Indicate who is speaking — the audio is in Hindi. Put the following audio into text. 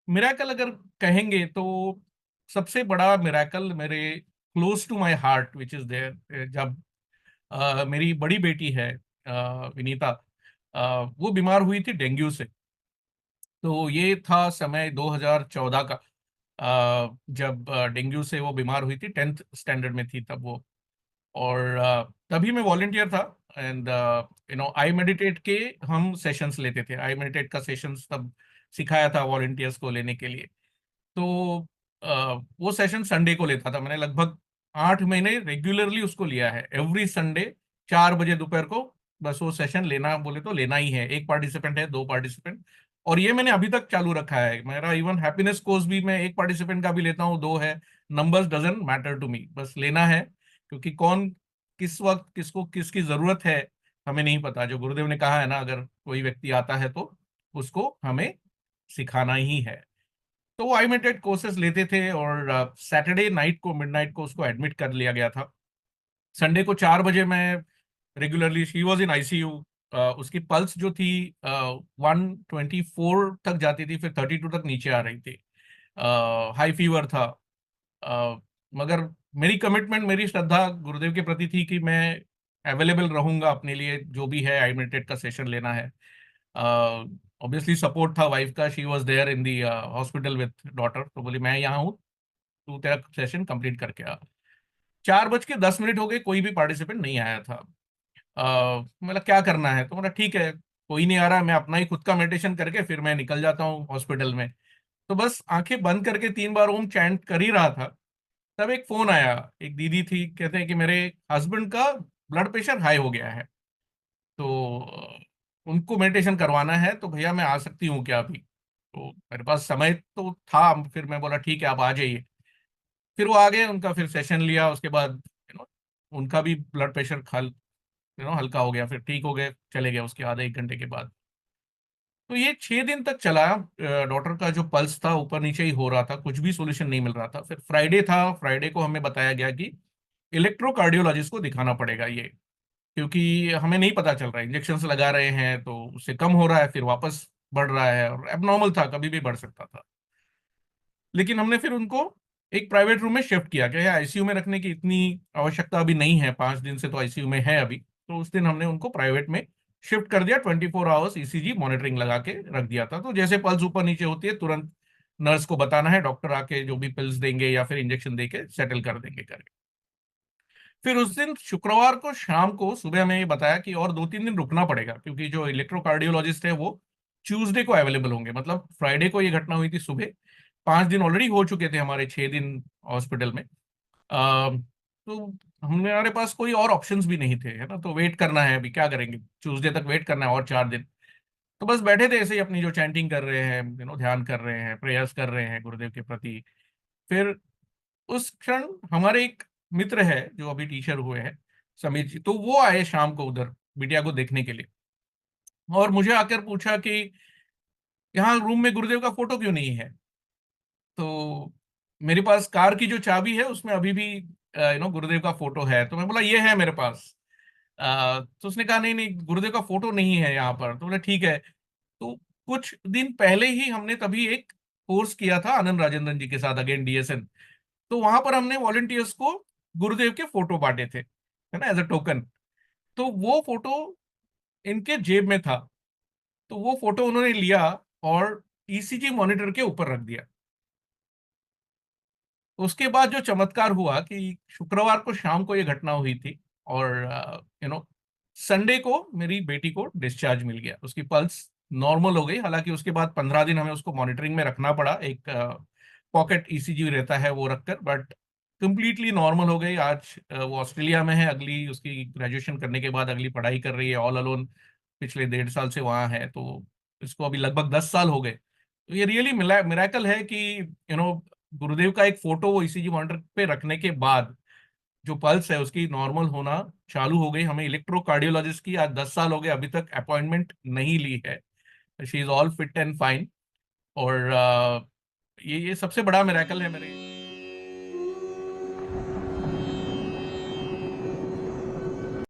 Speaker 1: मिराकल अगर कहेंगे तो सबसे बड़ा मिराकल मेरे close to my heart which is there, जब मेरी बड़ी बेटी है विनीता, वो बीमार हुई थी डेंगू से। तो ये था समय 2014 का, जब डेंगू से वो बीमार हुई थी, 10th स्टैंडर्ड में थी तब वो। और तभी मैं वॉलंटियर था। एंड आई मेडिटेट के हम सेशंस लेते थे। आई मेडिटेट का सेशंस तब सिखाया था वॉलंटियर्स को लेने के लिए। तो वो सेशन संडे को लेता था। मैंने लगभग 8 महीने रेगुलरली उसको लिया है, एवरी संडे 4 बजे दोपहर को। बस वो सेशन लेना बोले तो लेना ही है, एक पार्टिसिपेंट है, दो पार्टिसिपेंट। और ये मैंने अभी तक चालू रखा है। मेरा इवन हैप्पीनेस कोर्स भी मैं एक पार्टिसिपेंट का भी लेता हूँ, दो है, numbers doesn't matter to me, बस लेना है। क्योंकि कौन किस वक्त किसको किसकी जरूरत है हमें नहीं पता। जो गुरुदेव ने कहा है ना, अगर कोई व्यक्ति आता है तो उसको हमें सिखाना ही है। तो वो आईमेटेड कोर्सेज लेते थे। और सैटरडे नाइट को, मिडनाइट को उसको एडमिट कर लिया गया था। संडे को 4 बजे मैं regularly, she was in ICU. उसकी पल्स जो थी 124 तक जाती थी, फिर 32 तक नीचे आ रही थी। हाई फीवर था। अ, मगर मेरी कमिटमेंट, मेरी श्रद्धा गुरुदेव के प्रति थी कि मैं अवेलेबल रहूंगा अपने लिए, जो भी है आई मेडिटेट का सेशन लेना है। ऑब्वियसली सपोर्ट था वाइफ का, she was there in the hospital with daughter. तो बोली मैं यहाँ हूँ, तू तेरा सेशन कंप्लीट करके आ। 4:10 हो गए, कोई भी पार्टिसिपेंट नहीं आया था। मतलब क्या करना है, तो बोला ठीक है, कोई नहीं आ रहा, मैं अपना ही खुद का मेडिटेशन करके फिर मैं निकल जाता हूँ हॉस्पिटल में। तो बस आंखें बंद करके 3 बार ओम चैंट कर ही रहा था, तब एक फोन आया। एक दीदी थी, कहते हैं कि मेरे हस्बैंड का ब्लड प्रेशर हाई हो गया है, तो उनको मेडिटेशन करवाना है, तो भैया मैं आ सकती हूँ क्या अभी? तो मेरे पास समय तो था, फिर मैं बोला ठीक है आप आ जाइए। फिर वो आ गए, उनका फिर सेशन लिया। उसके बाद उनका भी ब्लड प्रेशर हल्का हो गया, फिर ठीक हो गए, चले गए उसके आधे 1 घंटे के बाद। तो ये 6 दिन तक चला। डॉक्टर का जो पल्स था ऊपर नीचे ही हो रहा था, कुछ भी सोल्यूशन नहीं मिल रहा था। फिर फ्राइडे था, फ्राइडे को हमें बताया गया कि इलेक्ट्रोकार्डियोलॉजिस्ट को दिखाना पड़ेगा ये, क्योंकि हमें नहीं पता चल रहा है। इंजेक्शन लगा रहे हैं तो उससे कम हो रहा है, फिर वापस बढ़ रहा है, और एबनॉर्मल था, कभी भी बढ़ सकता था। लेकिन हमने फिर उनको एक प्राइवेट रूम में शिफ्ट किया, कि आईसीयू में रखने की इतनी आवश्यकता अभी नहीं है, 5 दिन से तो आईसीयू में है अभी। तो उस दिन हमने उनको प्राइवेट में शिफ्ट कर दिया, 24 आवर्स ईसीजी मॉनिटरिंग लगा के रख दिया था। तो जैसे पल्स ऊपर नीचे होती है, तुरंत नर्स को बताना है, डॉक्टर आके जो भी पिल्स देंगे या फिर इंजेक्शन देके सेटल कर देंगे करके। फिर उस दिन शुक्रवार को शाम को सुबह हमें ये बताया कि और 2-3 दिन रुकना पड़ेगा, क्योंकि जो इलेक्ट्रोकार्डियोलॉजिस्ट है वो ट्यूसडे को अवेलेबल होंगे। मतलब फ्राइडे को ये घटना हुई थी सुबह, 5 दिन ऑलरेडी हो चुके थे हमारे, 6 दिन हॉस्पिटल में। तो हमारे पास कोई और ऑप्शंस भी नहीं थे, है ना। तो वेट करना है, अभी क्या करेंगे, ट्यूसडे तक वेट करना है और 4 दिन। तो बस बैठे थे ऐसे ही, अपनी जो चैंटिंग कर रहे हैं, ध्यान कर रहे हैं, प्रेयर्स कर रहे हैं गुरुदेव के प्रति। फिर उस क्षण हमारे एक मित्र है जो अभी टीचर हुए हैं, समीर जी, तो वो आए शाम को उधर बिटिया को देखने के लिए। और मुझे आकर पूछा कि यहाँ रूम में गुरुदेव का फोटो क्यों नहीं है। तो मेरे पास कार की जो चाबी है उसमें अभी भी गुरुदेव का फोटो है। तो मैं बोला ये है मेरे पास। तो उसने कहा नहीं नहीं, गुरुदेव का फोटो नहीं है यहाँ पर। तो बोला ठीक है। तो कुछ दिन पहले ही हमने तभी एक कोर्स किया था आनंद राजेंद्रन जी के साथ, अगेन डीएसएन। तो वहां पर हमने वॉलंटियर्स को गुरुदेव के फोटो बांटे थे, है ना, एज अ टोकन। तो वो फोटो इनके जेब में था, तो वो फोटो उन्होंने लिया और ईसीजी मॉनिटर के ऊपर रख दिया। उसके बाद जो चमत्कार हुआ कि शुक्रवार को शाम को ये घटना हुई थी, और संडे को मेरी बेटी को डिस्चार्ज मिल गया, उसकी पल्स नॉर्मल हो गई। हालांकि उसके बाद 15 दिन हमें उसको मॉनिटरिंग में रखना पड़ा, एक पॉकेट ईसीजी रहता है वो रखकर, बट कंप्लीटली नॉर्मल हो गई। आज वो ऑस्ट्रेलिया में है, अगली उसकी ग्रेजुएशन करने के बाद अगली पढ़ाई कर रही है, ऑल अलोन। पिछले 1.5 साल से वहाँ है, तो इसको अभी लगभग 10 साल हो गए। तो ये रियली मिराकल है कि गुरुदेव का एक फोटो वो ईसीजी मॉनिटर पे रखने के बाद जो पल्स है उसकी नॉर्मल होना चालू हो गई। हमें इलेक्ट्रोकार्डियोलॉजिस्ट की आज 10 साल हो गए, अभी तक अपॉइंटमेंट नहीं ली है। She is all fit and fine. और ये सबसे बड़ा मिराकल है मेरे